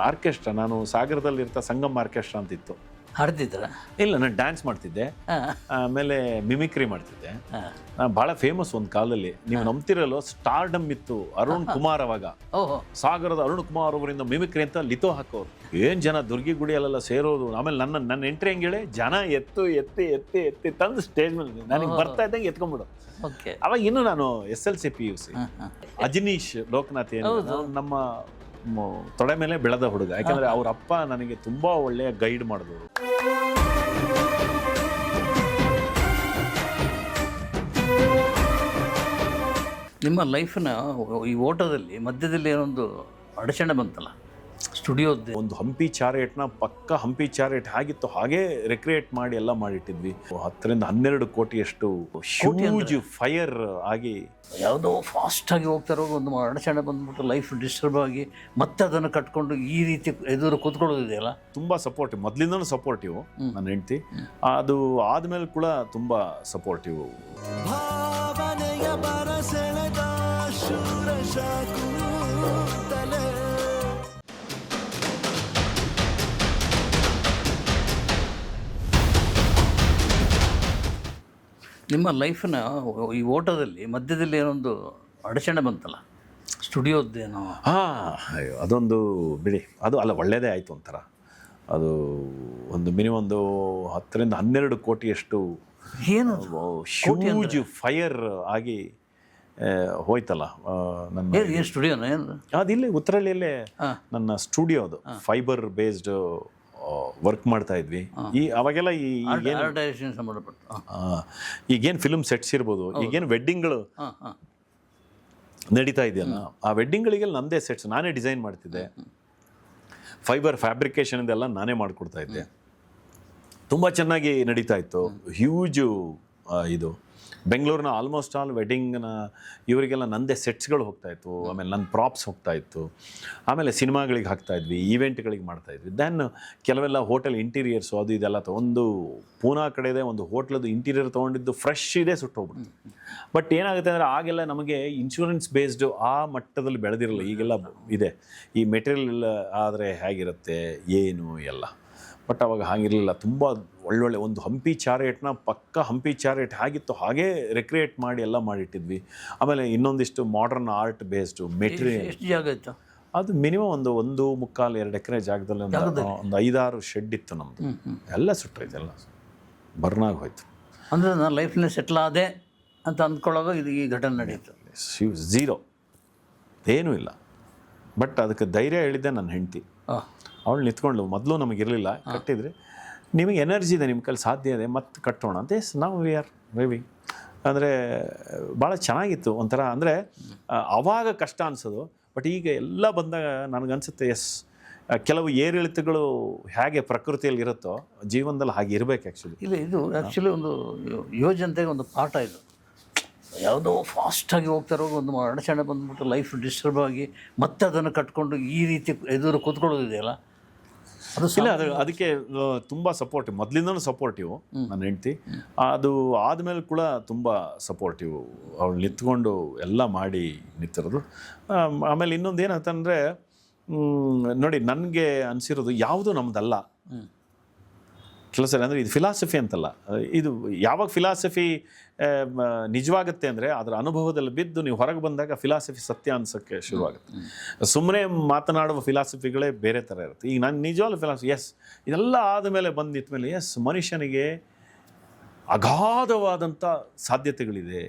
Orchestra, ನಾನು ಸಾಗರದಲ್ಲಿರ್ತಾ Sangam orchestra ಅಂತಿತ್ತು. ಹಾಡ್ತಿದ್ರ? ಇಲ್ಲ, ನಾನು ಡ್ಯಾನ್ಸ್ ಮಾಡ್ತಿದ್ದೆ, ಆಮೇಲೆ ಮಿಮಿಕ್ರಿ ಮಾಡ್ತಿದ್ದೆ. ಭಾಳ ಫೇಮಸ್ ಒಂದು ಕಾಲದಲ್ಲಿ. ನೀವು ನಂಬ್ತಿರಲ್ಲೋ, ಸ್ಟಾರ್ಡಮ್ ಇತ್ತು. ಅರುಣ್ ಕುಮಾರ್ ಅವಾಗ ಸಾಗರದ ಅರುಣ್ ಕುಮಾರ್ ಅವರಿಂದ ಮಿಮಿಕ್ರಿ ಅಂತ ಲಿತೋ ಹಾಕೋರು. ಏನ್ ಜನ ದುರ್ಗಿಗುಡಿಯಲ್ಲೆಲ್ಲ ಸೇರೋದು. ಆಮೇಲೆ ನನ್ನ ಎಂಟ್ರಿ ಹೆಂಗೇಳಿ, ಜನ ಎತ್ತು ಎತ್ತಿ ಎತ್ತಿ ಎತ್ತಿ ತಂದು ಸ್ಟೇಜ್ ಮೇಲೆ ನನಗೆ ಬರ್ತಾ ಇದ್ದಂಗೆ ಎತ್ಕೊಂಡ್ಬಿಡು. ಅವಾಗ ಇನ್ನು ನಾನು SLC PUC. ಅಜನೀಶ್ ಲೋಕನಾಥ್ ನಮ್ಮ ತೊಡೆ ಮೇಲೆ ಬೆಳೆದ ಹುಡುಗ. ಯಾಕಂದ್ರೆ ಅವ್ರ ಅಪ್ಪ ನನಗೆ ತುಂಬಾ ಒಳ್ಳೆಯ ಗೈಡ್ ಮಾಡಿದವರು. ನಿಮ್ಮ ಲೈಫ್ನ ಈ ಓಟದಲ್ಲಿ ಮಧ್ಯದಲ್ಲಿ ಏನೊಂದು ಅಡಚಣೆ ಬಂತಲ್ಲ, ಸ್ಟುಡಿಯೋದ್ದು ಒಂದು ಹಂಪಿ ಚಾರೇಟ್ನ ಪಕ್ಕ ಹಂಪಿ ಚಾರೇಟ್ ಆಗಿತ್ತು ಹಾಗೆ ರಿಕ್ರಿಯೇಟ್ ಮಾಡಿ ಎಲ್ಲ ಮಾಡಿಟ್ಟಿದ್ವಿ. 10 ರಿಂದ 12 ಕೋಟಿಯಷ್ಟು ಹ್ಯೂಜ್ ಫೈರ್ ಆಗಿ ಯಾವುದೋ ಫಾಸ್ಟಾಗಿ ಹೋಗ್ತಾ ಇರೋ ಒಂದು ಅಡಚಣೆ ಬಂದ್ಬಿಟ್ಟು ಲೈಫ್ ಡಿಸ್ಟರ್ಬ್ ಆಗಿ ಮತ್ತೆ ಅದನ್ನು ಕಟ್ಕೊಂಡು ಈ ರೀತಿ ಎದುರು ಕೂತ್ಕೊಳ್ಳೋದಿದೆಯಲ್ಲ. ತುಂಬ ಸಪೋರ್ಟಿವ್, ಮೊದಲಿಂದನೂ ಸಪೋರ್ಟಿವ್ ನನ್ನ ಹೆಂಡತಿ. ಅದು ಆದಮೇಲೆ ಕೂಡ ತುಂಬ ಸಪೋರ್ಟಿವ್. ನಿಮ್ಮ ಲೈಫ್ನ ಈ ಓಟದಲ್ಲಿ ಮಧ್ಯದಲ್ಲಿ ಏನೊಂದು ಅಡಚಣೆ ಬಂತಲ್ಲ, ಸ್ಟುಡಿಯೋದ್ದೇನೋ. ಅಯ್ಯೋ, ಅದೊಂದು ಬಿಡಿ, ಅದು ಅಲ್ಲ, ಒಳ್ಳೆಯದೇ ಆಯಿತು ಒಂಥರ. ಅದು ಒಂದು ಮಿನಿಮಮ್ ಒಂದು 10 ರಿಂದ 12 ಕೋಟಿಯಷ್ಟು ಏನು ಹ್ಯೂಜ್ ಫೈರ್ ಆಗಿ ಹೋಯ್ತಲ್ಲ ನನ್ನ ಸ್ಟುಡಿಯೋನ. ಏನು ಅದಿಲ್ಲೇ ಉತ್ತರಳ್ಳಿಯಲ್ಲೇ ನನ್ನ ಸ್ಟುಡಿಯೋ. ಅದು ಫೈಬರ್ ಬೇಸ್ಡ್ ವರ್ಕ್ ಮಾಡ್ತಾ ಇದ್ವಿ. ಅವಾಗೆಲ್ಲ ಈಗೇನು ಫಿಲ್ಮ್ ಸೆಟ್ಸ್ ಇರ್ಬೋದು, ಈಗೇನು ವೆಡ್ಡಿಂಗ್ಗಳು ನಡೀತಾ ಇದೆಯಲ್ಲ, ಆ ವೆಡ್ಡಿಂಗ್ಗಳಿಗೆಲ್ಲ ನಂದೇ ಸೆಟ್ಸ್ ನಾನೇ ಡಿಸೈನ್ ಮಾಡ್ತಿದ್ದೆ. ಫೈಬರ್ ಫ್ಯಾಬ್ರಿಕೇಶನ್ ಇದೆಲ್ಲ ನಾನೇ ಮಾಡಿಕೊಡ್ತಾ ಇದ್ದೆ. ತುಂಬ ಚೆನ್ನಾಗಿ ನಡೀತಾ ಇತ್ತು. ಹ್ಯೂಜು ಇದು ಬೆಂಗಳೂರಿನ ಆಲ್ಮೋಸ್ಟ್ ಆಲ್ ವೆಡ್ಡಿಂಗ್ನ ಇವರಿಗೆಲ್ಲ ನಂದೇ ಸೆಟ್ಸ್ಗಳು ಹೋಗ್ತಾಯಿತ್ತು. ಆಮೇಲೆ ನನ್ನ ಪ್ರಾಪ್ಸ್ ಹೋಗ್ತಾಯಿತ್ತು. ಆಮೇಲೆ ಸಿನಿಮಾಗಳಿಗೆ ಹಾಕ್ತಾಯಿದ್ವಿ, ಈವೆಂಟ್ಗಳಿಗೆ ಮಾಡ್ತಾಯಿದ್ವಿ. ದೆನ್ ಕೆಲವೆಲ್ಲ ಹೋಟೆಲ್ ಇಂಟೀರಿಯರ್ಸು ಅದು ಇದೆಲ್ಲ ಒಂದು ಪೂನಾ ಕಡೆದೆ ಒಂದು ಹೋಟ್ಲದು ಇಂಟೀರಿಯರ್ ತೊಗೊಂಡಿದ್ದು ಫ್ರೆಶ್ ಇದೆ, ಸುಟ್ಟೋಗ್ಬಿಡ್ತು. ಬಟ್ ಏನಾಗುತ್ತೆ ಅಂದರೆ ಆಗೆಲ್ಲ ನಮಗೆ ಇನ್ಶೂರೆನ್ಸ್ ಬೇಸ್ಡು ಆ ಮಟ್ಟದಲ್ಲಿ ಬೆಳೆದಿರಲ್ಲ. ಈಗೆಲ್ಲ ಇದೆ, ಈ ಮೆಟೀರಿಯಲ್ ಆದರೆ ಹೇಗಿರುತ್ತೆ ಏನು ಎಲ್ಲ. ಬಟ್ ಅವಾಗ ಹಾಗಿರಲಿಲ್ಲ. ತುಂಬ ಒಳ್ಳೊಳ್ಳೆ ಒಂದು ಹಂಪಿ ಚಾರೇಟ್ನ ಪಕ್ಕ ಹಂಪಿ ಚಾರೇಟ್ ಆಗಿತ್ತು ಹಾಗೇ ರಿಕ್ರಿಯೇಟ್ ಮಾಡಿ ಎಲ್ಲ ಮಾಡಿಟ್ಟಿದ್ವಿ. ಆಮೇಲೆ ಇನ್ನೊಂದಿಷ್ಟು ಮಾಡರ್ನ್ ಆರ್ಟ್ ಬೇಸ್ಡು ಮೆಟೀರಿಯಲ್. ಎಷ್ಟು ಜಾಗ ಇತ್ತು ಅದು? ಮಿನಿಮಮ್ ಒಂದು 1.25-2 ಎಕರೆ ಜಾಗದಲ್ಲಿ ಒಂದು 5-6 ಶೆಡ್ ಇತ್ತು ನಮ್ಮದು. ಎಲ್ಲ ಸುಟ್ಟೋಯ್ತು, ಎಲ್ಲ ಬರ್ನಾಗಿ ಹೋಯ್ತು. ಅಂದರೆ ನಾನು ಲೈಫ್ನಲ್ಲಿ ಸೆಟ್ಲ್ ಆದೆ ಅಂತ ಅಂದ್ಕೊಳ್ಳೋವಾಗ ಇದು ಈ ಘಟನೆ ನಡೆಯಿತು. ಝೀರೋ, ಏನೂ ಇಲ್ಲ. ಬಟ್ ಅದಕ್ಕೆ ಧೈರ್ಯ ಹೇಳಿದ್ದೆ ನನ್ನ ಹೆಂಡತಿ. ಅವಳು ನಿಂತ್ಕೊಂಡು, ಮೊದಲು ನಮಗಿರಲಿಲ್ಲ, ಕಟ್ಟಿದರೆ ನಿಮಗೆ ಎನರ್ಜಿ ಇದೆ, ನಿಮ್ಮ ಕೈಲಿ ಸಾಧ್ಯ ಇದೆ, ಮತ್ತೆ ಕಟ್ಟೋಣ ಅಂತ. ನಾವು ವಿ ಆರ್ ವೇವಿಂಗ್. ಅಂದರೆ ಭಾಳ ಚೆನ್ನಾಗಿತ್ತು ಒಂಥರ. ಅಂದರೆ ಆವಾಗ ಕಷ್ಟ ಅನಿಸೋದು, ಬಟ್ ಈಗ ಎಲ್ಲ ಬಂದಾಗ ನನಗನ್ಸುತ್ತೆ ಕೆಲವು ಏರಿಳಿತಗಳು ಹೇಗೆ ಪ್ರಕೃತಿಯಲ್ಲಿ ಇರುತ್ತೋ ಜೀವನದಲ್ಲಿ ಹಾಗೆ ಇರಬೇಕು ಆ್ಯಕ್ಚುಲಿ. ಇಲ್ಲ, ಇದು ಆ್ಯಕ್ಚುಲಿ ಒಂದು ಯೋಜನೆಗೆ ಒಂದು ಪಾಠ. ಇದು ಯಾವುದೋ ಫಾಸ್ಟಾಗಿ ಹೋಗ್ತಾ ಇರೋ ಒಂದು ಅಡಚಣೆ ಬಂದ್ಬಿಟ್ಟು ಲೈಫ್ ಡಿಸ್ಟರ್ಬ್ ಆಗಿ ಮತ್ತೆ ಅದನ್ನು ಕಟ್ಕೊಂಡು ಈ ರೀತಿ ಎದುರು ಕೂತ್ಕೊಳ್ಳೋದಿದೆಯಲ್ಲ, ಅದು ಇಲ್ಲ. ಅದಕ್ಕೆ ತುಂಬ ಸಪೋರ್ಟಿವ್, ಮೊದಲಿಂದನೂ ಸಪೋರ್ಟಿವ್ ನನ್ನ ಹೆಂಡತಿ. ಅದು ಆದಮೇಲೆ ಕೂಡ ತುಂಬ ಸಪೋರ್ಟಿವ್. ಅವಳು ನಿಂತ್ಕೊಂಡು ಎಲ್ಲ ಮಾಡಿ ನಿಂತಿರೋದು. ಆಮೇಲೆ ಇನ್ನೊಂದು ಏನಂತಂದರೆ, ನೋಡಿ, ನನಗೆ ಅನಿಸಿರೋದು ಯಾವುದು ನಮ್ಮದಲ್ಲ ಕೆಲಸ. ಅಂದರೆ ಇದು ಫಿಲಾಸಫಿ ಅಂತಲ್ಲ. ಇದು ಯಾವಾಗ ಫಿಲಾಸಫಿ ನಿಜವಾಗುತ್ತೆ ಅಂದರೆ ಅದರ ಅನುಭವದಲ್ಲಿ ಬಿದ್ದು ನೀವು ಹೊರಗೆ ಬಂದಾಗ ಫಿಲಾಸಫಿ ಸತ್ಯ ಅನ್ಸೋಕ್ಕೆ ಶುರುವಾಗುತ್ತೆ. ಸುಮ್ಮನೆ ಮಾತನಾಡುವ ಫಿಲಾಸಫಿಗಳೇ ಬೇರೆ ಥರ ಇರುತ್ತೆ. ಈಗ ನಾನು ನಿಜವಾಗ್ಲೂ ಫಿಲಾಸಫಿ ಇದೆಲ್ಲ ಆದಮೇಲೆ ಬಂದು ನಿಂತ ಮೇಲೆ ಮನುಷ್ಯನಿಗೆ ಅಗಾಧವಾದಂಥ ಸಾಧ್ಯತೆಗಳಿದೆ.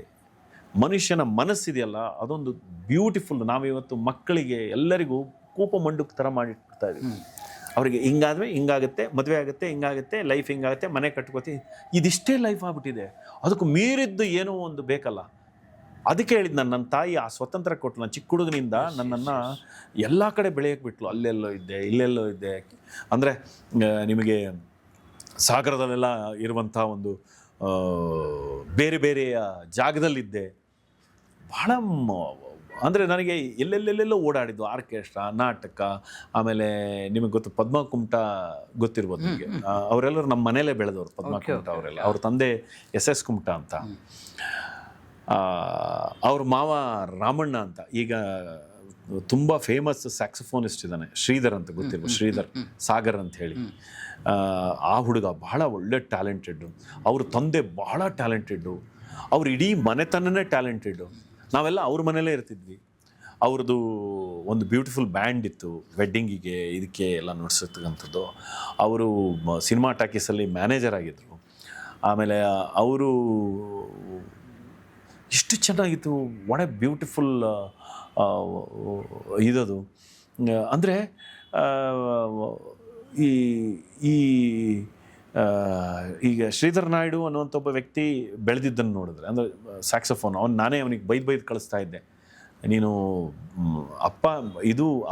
ಮನುಷ್ಯನ ಮನಸ್ಸಿದೆಯಲ್ಲ, ಅದೊಂದು ಬ್ಯೂಟಿಫುಲ್. ನಾವಿವತ್ತು ಮಕ್ಕಳಿಗೆ ಎಲ್ಲರಿಗೂ ಕೂಪ ಮಂಡುಕ್ ಥರ ಮಾಡಿಬಿಡ್ತಾ ಇದ್ದೀವಿ. ಅವರಿಗೆ ಹಿಂಗಾದ್ರೆ ಹಿಂಗಾಗುತ್ತೆ, ಮದುವೆ ಆಗುತ್ತೆ, ಹಿಂಗಾಗುತ್ತೆ, ಲೈಫ್ ಹಿಂಗಾಗುತ್ತೆ, ಮನೆ ಕಟ್ಕೋತಿ, ಇದಿಷ್ಟೇ ಲೈಫ್ ಆಗ್ಬಿಟ್ಟಿದೆ. ಅದಕ್ಕೂ ಮೀರಿದ್ದು ಏನೋ ಒಂದು ಬೇಕಲ್ಲ. ಅದಕ್ಕೆ ಹೇಳಿದ್ದು, ನನ್ನ ತಾಯಿ ಆ ಸ್ವತಂತ್ರ ಕೊಟ್ಟಲು. ನಾನು ಚಿಕ್ಕ ಹುಡುಗನಿಂದ ನನ್ನನ್ನು ಎಲ್ಲ ಕಡೆ ಬೆಳೆಯೋಕ್ಕೆ ಬಿಟ್ಲು. ಅಲ್ಲೆಲ್ಲೋ ಇದ್ದೆ, ಇಲ್ಲೆಲ್ಲೋ ಇದ್ದೆ. ಅಂದರೆ ನಿಮಗೆ ಸಾಗರದಲ್ಲೆಲ್ಲ ಇರುವಂಥ ಒಂದು ಬೇರೆ ಬೇರೆಯ ಜಾಗದಲ್ಲಿದ್ದೆ. ಭಾಳ ಅಂದರೆ ನನಗೆ ಎಲ್ಲೆಲ್ಲೆಲ್ಲೆಲ್ಲೋ ಓಡಾಡಿದ್ದು. ಆರ್ಕೆಸ್ಟ್ರಾ, ನಾಟಕ, ಆಮೇಲೆ ನಿಮಗೆ ಗೊತ್ತು ಪದ್ಮ ಕುಮಟ ಗೊತ್ತಿರ್ಬೋದು ನಿಮಗೆ. ಅವರೆಲ್ಲರೂ ನಮ್ಮ ಮನೇಲೇ ಬೆಳೆದವರು, ಪದ್ಮ ಕುಮಟ ಅವರೆಲ್ಲ. ಅವ್ರ ತಂದೆ SS ಕುಮಟ ಅಂತ, ಅವ್ರ ಮಾವ ರಾಮಣ್ಣ ಅಂತ. ಈಗ ತುಂಬ ಫೇಮಸ್ ಸ್ಯಾಕ್ಸಫೋನಿಸ್ಟ್ ಇದ್ದಾನೆ, ಶ್ರೀಧರ್ ಅಂತ ಗೊತ್ತಿರ್ಬೋದು, ಶ್ರೀಧರ್ ಸಾಗರ್ ಅಂತ ಹೇಳಿ. ಆ ಹುಡುಗ ಬಹಳ ಒಳ್ಳೆ ಟ್ಯಾಲೆಂಟೆಡ್ಡು, ಅವ್ರ ತಂದೆ ಬಹಳ ಟ್ಯಾಲೆಂಟೆಡ್ಡು, ಅವ್ರ ಇಡೀ ಮನೆತನನೇ ಟ್ಯಾಲೆಂಟೆಡ್ಡು. ನಾವೆಲ್ಲ ಅವ್ರ ಮನೇಲೇ ಇರ್ತಿದ್ವಿ. ಅವ್ರದ್ದು ಒಂದು ಬ್ಯೂಟಿಫುಲ್ ಬ್ಯಾಂಡ್ ಇತ್ತು, ವೆಡ್ಡಿಂಗಿಗೆ ಇದಕ್ಕೆ ಎಲ್ಲ ನುಡಿಸತಕ್ಕಂಥದ್ದು. ಅವರು ಸಿನಿಮಾ ಟಾಕೀಸಲ್ಲಿ ಮ್ಯಾನೇಜರ್ ಆಗಿದ್ದರು. ಆಮೇಲೆ ಅವರು ಎಷ್ಟು ಚೆನ್ನಾಗಿತ್ತು, ವಾಟ್ ಎ ಬ್ಯೂಟಿಫುಲ್ ಇದದು. ಅಂದರೆ ಈ ಈ ಈಗ ಶ್ರೀಧರ್ ನಾಯ್ಡು ಅನ್ನುವಂಥ ಒಬ್ಬ ವ್ಯಕ್ತಿ ಬೆಳೆದಿದ್ದನ್ನು ನೋಡಿದ್ರೆ, ಅಂದರೆ ಸ್ಯಾಕ್ಸಫೋನ್ ನಾನೇ ಅವನಿಗೆ ಬೈದು ಕಳಿಸ್ತಾ ಇದ್ದೆ, ನೀನು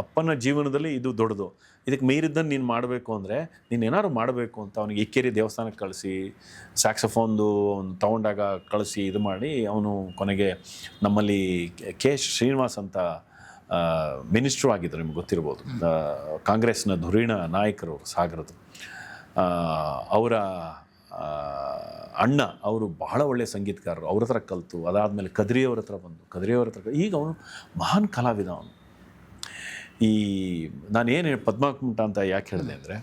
ಅಪ್ಪನ ಜೀವನದಲ್ಲಿ ಇದು ದೊಡ್ಡದು, ಇದಕ್ಕೆ ಮೀರಿದ್ದನ್ನು ನೀನು ಮಾಡಬೇಕು ಅಂದರೆ ನೀನು ಏನಾದ್ರು ಮಾಡಬೇಕು ಅಂತ ಅವನಿಗೆ ಇಕ್ಕೇರಿ ದೇವಸ್ಥಾನಕ್ಕೆ ಕಳಿಸಿ ಸ್ಯಾಕ್ಸಫೋನ್ದು ಅವ್ನು ತೊಗೊಂಡಾಗ ಕಳಿಸಿ ಇದು ಮಾಡಿ ಅವನು ಕೊನೆಗೆ ನಮ್ಮಲ್ಲಿ ಕೆ ಶ್ರೀನಿವಾಸ್ ಅಂತ ಮಿನಿಸ್ಟ್ರು ಆಗಿದ್ದರು, ನಿಮ್ಗೆ ಗೊತ್ತಿರ್ಬೋದು, ಕಾಂಗ್ರೆಸ್ನ ಧುರೀಣ ನಾಯಕರು ಸಾಗರದು. ಅವರ ಅಣ್ಣ ಅವರು ಬಹಳ ಒಳ್ಳೆಯ ಸಂಗೀತಗಾರರು, ಅವ್ರ ಹತ್ರ ಕಲಿತು ಅದಾದಮೇಲೆ ಕದ್ರಿಯವ್ರ ಹತ್ರ ಬಂದು ಈಗ ಅವನು ಮಹಾನ್ ಕಲಾವಿದ. ಅವನು ನಾನೇನು ಪದ್ಮಕುಂಟ ಅಂತ ಯಾಕೆ ಹೇಳಿದೆ ಅಂದರೆ,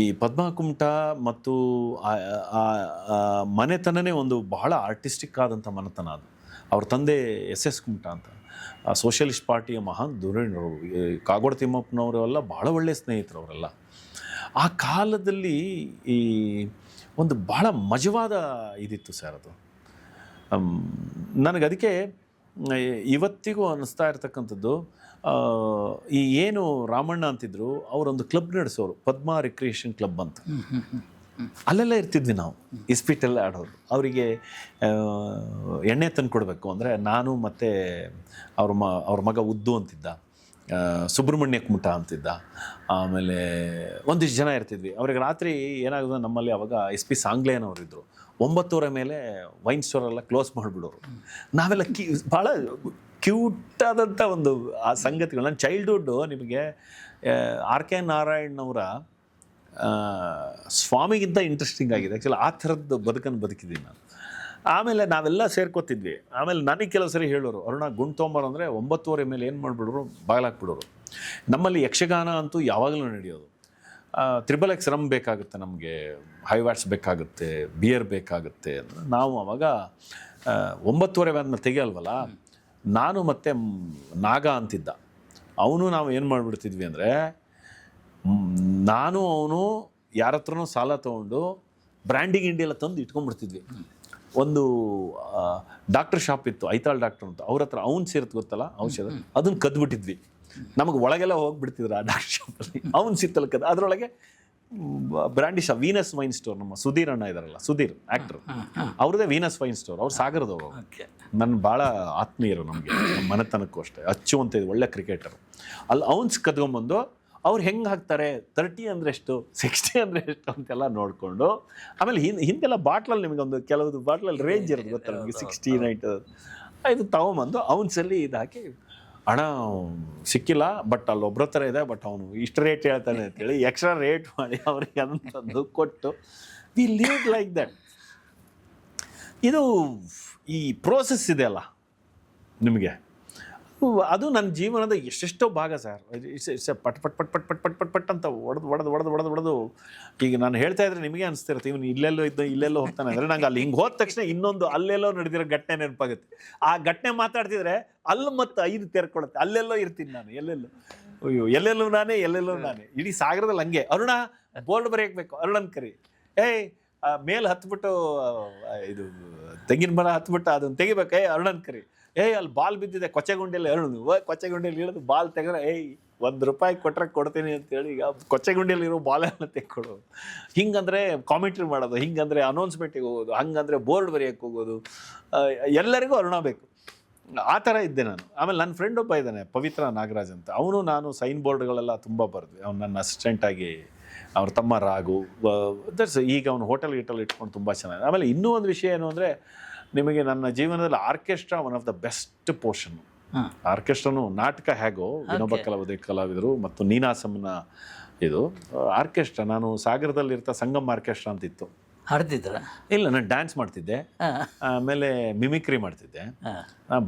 ಈ ಪದ್ಮಕುಂಟ ಮತ್ತು ಮನೆತನನೇ ಒಂದು ಬಹಳ ಆರ್ಟಿಸ್ಟಿಕ್ ಆದಂಥ ಮನೆತನ. ಅದು ಅವ್ರ ತಂದೆ ಎಸ್ ಕುಮಟ ಅಂತ ಸೋಷಿಯಲಿಸ್ಟ್ ಪಾರ್ಟಿಯ ಮಹಾನ್ ಧುರೀಣರು, ಕಾಗೋಡು ತಿಮ್ಮಪ್ಪನವರೆಲ್ಲ ಬಹಳ ಒಳ್ಳೆಯ ಸ್ನೇಹಿತರು ಅವರೆಲ್ಲ. ಆ ಕಾಲದಲ್ಲಿ ಈ ಒಂದು ಬಹಳ ಮಜವಾದ ಇದಿತ್ತು ಸರ್ ಅದು. ನನಗದಕ್ಕೆ ಇವತ್ತಿಗೂ ಅನ್ನಿಸ್ತಾ ಇರ್ತಕ್ಕಂಥದ್ದು, ಈ ಏನು ರಾಮಣ್ಣ ಅಂತಿದ್ರು, ಅವರೊಂದು ಕ್ಲಬ್ ನಡೆಸೋರು, ಪದ್ಮ ರಿಕ್ರಿಯೇಷನ್ ಕ್ಲಬ್ ಅಂತ. ಅಲ್ಲೆಲ್ಲ ಇರ್ತಿದ್ವಿ ನಾವು, ಇಸ್ಪೀಟೆಲ್ಲ ಆಡೋರು. ಅವರಿಗೆ ಎಣ್ಣೆ ತಂದು ಕೊಡಬೇಕು ಅಂದರೆ ನಾನು ಮತ್ತು ಅವ್ರ ಮಗ ಉದ್ದು ಅಂತಿದ್ದ, ಸುಬ್ರಹ್ಮಣ್ಯ ಕುಮಟ ಅಂತಿದ್ದ, ಆಮೇಲೆ ಒಂದಿಷ್ಟು ಜನ ಇರ್ತಿದ್ವಿ. ಅವ್ರಿಗೆ ರಾತ್ರಿ ಏನಾಗೋದು, ನಮ್ಮಲ್ಲಿ ಅವಾಗ SP ಸಾಂಗ್ಲೇನವರಿದ್ದರು, 9:00 ಮೇಲೆ ವೈನ್ ಸ್ಟೋರೆಲ್ಲ ಕ್ಲೋಸ್ ಮಾಡಿಬಿಡೋರು. ನಾವೆಲ್ಲ ಭಾಳ ಕ್ಯೂಟಾದಂಥ ಒಂದು ಆ ಸಂಗತಿಗಳು. ನನ್ನ ಚೈಲ್ಡ್ಹುಡ್ಡು ನಿಮಗೆ RK ನಾರಾಯಣನವರ ಸ್ವಾಮಿಗಿಂತ ಇಂಟ್ರೆಸ್ಟಿಂಗ್ ಆಗಿದೆ ಆ್ಯಕ್ಚುಲಿ. ಆ ಥರದ್ದು ಬದುಕಿದ್ದೀನಿ ನಾನು. ಆಮೇಲೆ ನಾವೆಲ್ಲ ಸೇರ್ಕೋತಿದ್ವಿ. ಆಮೇಲೆ ನನಗೆ ಕೆಲವು ಸರಿ ಹೇಳೋರು, ಅರುಣ ಗುಂಡು ತೊಂಬಾರ ಅಂದರೆ 9:30 ಮೇಲೆ ಏನು ಮಾಡಿಬಿಡೋರು, ಬಾಗಿಲಾಕ್ಬಿಡೋರು. ನಮ್ಮಲ್ಲಿ ಯಕ್ಷಗಾನ ಅಂತೂ ಯಾವಾಗಲೂ ನಡೆಯೋದು. XXX ರಮ್ ಬೇಕಾಗುತ್ತೆ ನಮಗೆ, ಹೈ ವ್ಯಾಟ್ಸ್ ಬೇಕಾಗುತ್ತೆ, ಬಿಯರ್ ಬೇಕಾಗುತ್ತೆ. ನಾವು ಅವಾಗ 9:30 ಆದ್ಮೇಲೆ ತೆಗಿಯಲ್ವಲ್ಲ, ನಾನು ಮತ್ತು ನಾಗ ಅಂತಿದ್ದ ಅವನು ನಾವು ಏನು ಮಾಡಿಬಿಡ್ತಿದ್ವಿ ಅಂದರೆ, ನಾನು ಅವನು ಯಾರ ಹತ್ರನೂ ಸಾಲ ತೊಗೊಂಡು ಬ್ರ್ಯಾಂಡಿ ಗಿಂಡಿ ಎಲ್ಲ ತಂದು ಇಟ್ಕೊಂಡ್ಬಿಡ್ತಿದ್ವಿ. ಒಂದು ಡಾಕ್ಟರ್ ಶಾಪ್ ಇತ್ತು, ಐತಾಳ್ ಡಾಕ್ಟರ್ ಅಂತ, ಅವ್ರ ಹತ್ರ ಅವ್ನು ಸೇರ್ತು ಗೊತ್ತಲ್ಲ ಔಷಧ, ಅದನ್ನು ಕದ್ಬಿಟ್ಟಿದ್ವಿ. ನಮಗೆ ಒಳಗೆಲ್ಲ ಹೋಗ್ಬಿಡ್ತಿದ್ರು ಆ ಡಾಕ್ಟರ್ ಶಾಪಲ್ಲಿ. ಅವ್ನು ಸಿತ್ತಲ್ಲ ಕದ್ದು, ಅದರೊಳಗೆ brandy shop, Venus wine store, ನಮ್ಮ ಸುಧೀರ್ ಅಣ್ಣ ಇದಾರಲ್ಲ, ಸುಧೀರ್ ಆ್ಯಕ್ಟ್ರು, ಅವ್ರದ್ದೇ ವೀನಸ್ ವೈನ್ ಸ್ಟೋರ್. ಅವ್ರು ಸಾಗರದವರು, ನನ್ನ ಭಾಳ ಆತ್ಮೀಯರು ನಮಗೆ, ನಮ್ಮ ಮನೆತನಕ್ಕೂ ಅಷ್ಟೇ. ಅಚ್ಚು ಅಂತ ಇದು ಒಳ್ಳೆ ಕ್ರಿಕೆಟರು. ಅಲ್ಲಿ ಅವ್ನು ಕದ್ಕೊಂಬಂದು ಅವ್ರು ಹೆಂಗೆ ಹಾಕ್ತಾರೆ, 30 ಅಂದರೆ ಎಷ್ಟು, 60 ಅಂದರೆ ಎಷ್ಟು ಅಂತೆಲ್ಲ ನೋಡಿಕೊಂಡು, ಆಮೇಲೆ ಹಿಂದೆಲ್ಲ ಬಾಟ್ಲಲ್ಲಿ ನಿಮಗೊಂದು ಕೆಲವೊಂದು ಬಾಟ್ಲಲ್ಲಿ ರೇಂಜ್ ಇರೋದು ಗೊತ್ತಲ್ಲ ನಿಮಗೆ, 60, 90 ಇದು ತೊಗೊಂಬಂದು ಅವ್ನ ಸಲ್ಲಿ ಇದು ಹಾಕಿ, ಹಣ ಸಿಕ್ಕಿಲ್ಲ ಬಟ್ ಅಲ್ಲಿ ಒಬ್ಬರ ಥರ ಇದೆ, ಬಟ್ ಅವನು ಇಷ್ಟು ರೇಟ್ ಹೇಳ್ತಾನೆ ಅಂತೇಳಿ ಎಕ್ಸ್ಟ್ರಾ ರೇಟ್ ಮಾಡಿ ಅವ್ರಿಗೆ ಅದನ್ನು ಕೊಟ್ಟು ವಿ ಲಿವ್ ಲೈಕ್ ದಟ್. ಇದು ಈ ಪ್ರೋಸೆಸ್ ಇದೆಯಲ್ಲ ನಿಮಗೆ, ಅದು ನನ್ನ ಜೀವನದ ಎಷ್ಟೆಷ್ಟೋ ಭಾಗ ಸರ್. ಇಟ್ಸ್ ಪಟ್ ಪಟ್ ಪಟ್ ಪಟ್ ಪಟ್ ಪಟ್ ಪಟ್ ಪಟ್ ಅಂತ ಒಡೆದು ಈಗ ನಾನು ಹೇಳ್ತಾ ಇದ್ರೆ ನಿಮಗೆ ಅನಿಸ್ತಿರುತ್ತೆ, ಇವನು ಇಲ್ಲೆಲ್ಲೋ ಹೋಗ್ತಾನೆ ಅಂದರೆ, ನಂಗೆ ಅಲ್ಲಿ ಹಿಂಗೆ ಹೋದ ತಕ್ಷಣ ಇನ್ನೊಂದು ಅಲ್ಲೆಲ್ಲೋ ನಡೆದಿರೋ ಘಟನೆ ನೆನಪಾಗುತ್ತೆ. ಆ ಘಟನೆ ಮಾತಾಡ್ತಿದ್ರೆ ಅಲ್ಲಿ ಮತ್ತು 5 ತೆರ್ಕೊಳುತ್ತೆ, ಅಲ್ಲೆಲ್ಲೋ ಇರ್ತೀನಿ ನಾನು, ಎಲ್ಲೆಲ್ಲೋ ನಾನೇ ಇಡೀ ಸಾಗರದಲ್ಲಿ ಹಂಗೆ. ಅರುಣ ಬೋರ್ಡ್ ಬರೆಯಬೇಕು, ಅರುಣನ್ ಕರಿ, ಮೇಲೆ ಹತ್ಬಿಟ್ಟು ಇದು ತೆಂಗಿನ ಮರ ಹತ್ಬಿಟ್ಟು ಅದನ್ನು ತೆಗಿಬೇಕು, ಅರುಣನ್ ಕರಿ, ಅಲ್ಲಿ ಬಾಲ್ ಬಿದ್ದಿದೆ ಕೊಚ್ಚೆಗುಂಡಿಯಲ್ಲಿ, ಕೊಚ್ಚೆಗುಂಡಿಯಲ್ಲಿ ಇಳಿದು ಬಾಲ್ ತೆಗೆದ್ರೆ ₹1 ಕೊಟ್ಟರೆ ಕೊಡ್ತೀನಿ ಅಂತೇಳಿ ಈಗ ಕೊಚ್ಚೆಗುಂಡಿಯಲ್ಲಿರೋ ಬಾಲೆಲ್ಲ ತೆಕ್ಕೊಡೋದು. ಹಿಂಗಂದರೆ ಕಾಮೆಂಟ್ರಿ ಮಾಡೋದು, ಹಿಂಗಂದರೆ ಅನೌನ್ಸ್ಮೆಂಟಿಗೆ ಹೋಗೋದು, ಹಂಗಂದರೆ ಬೋರ್ಡ್ ಬರೆಯೋಕ್ಕೆ ಹೋಗೋದು, ಎಲ್ಲರಿಗೂ ಅರುಣ ಬೇಕು. ಆ ಥರ ಇದ್ದೆ ನಾನು. ಆಮೇಲೆ ನನ್ನ ಫ್ರೆಂಡ್ ಒಬ್ಬ ಇದ್ದಾನೆ, ಪವಿತ್ರ ನಾಗರಾಜ್ ಅಂತ, ಅವನು ನಾನು ಸೈನ್ ಬೋರ್ಡ್ಗಳೆಲ್ಲ ತುಂಬ ಬರೆದ್ವಿ. ಅವ್ನು ನನ್ನ ಅಸಿಸ್ಟೆಂಟಾಗಿ, ಅವ್ರ ತಮ್ಮ ರಾಘು, ಈಗ ಅವನು ಹೋಟೆಲ್ ಇಟ್ಕೊಂಡು ತುಂಬ ಚೆನ್ನಾಗಿದೆ. ಆಮೇಲೆ ಇನ್ನೂ ಒಂದು ವಿಷಯ ಏನು ಅಂದರೆ, ನಿಮಗೆ ನನ್ನ ಜೀವನದಲ್ಲಿ orchestra one of the best portion. ಆರ್ಕೆಸ್ಟ್ರಾನು ನಾಟಕ ಹೇಗೋ ವಿನೋಬ ಕಲಾವಿದರು ಮತ್ತು ನೀನಾಸಂನ ಇದು ಆರ್ಕೆಸ್ಟ್ರಾ, ನಾನು ಸಾಗರದಲ್ಲಿರ್ತಾ ಸಂಗಮ್ ಆರ್ಕೆಸ್ಟ್ರಾ ಅಂತಿತ್ತು, ಹಾಡ್ತಿದ್ರ? ಇಲ್ಲ, ನಾನು ಡ್ಯಾನ್ಸ್ ಮಾಡ್ತಿದ್ದೆ, ಆಮೇಲೆ ಮಿಮಿಕ್ರಿ ಮಾಡ್ತಿದ್ದೆ.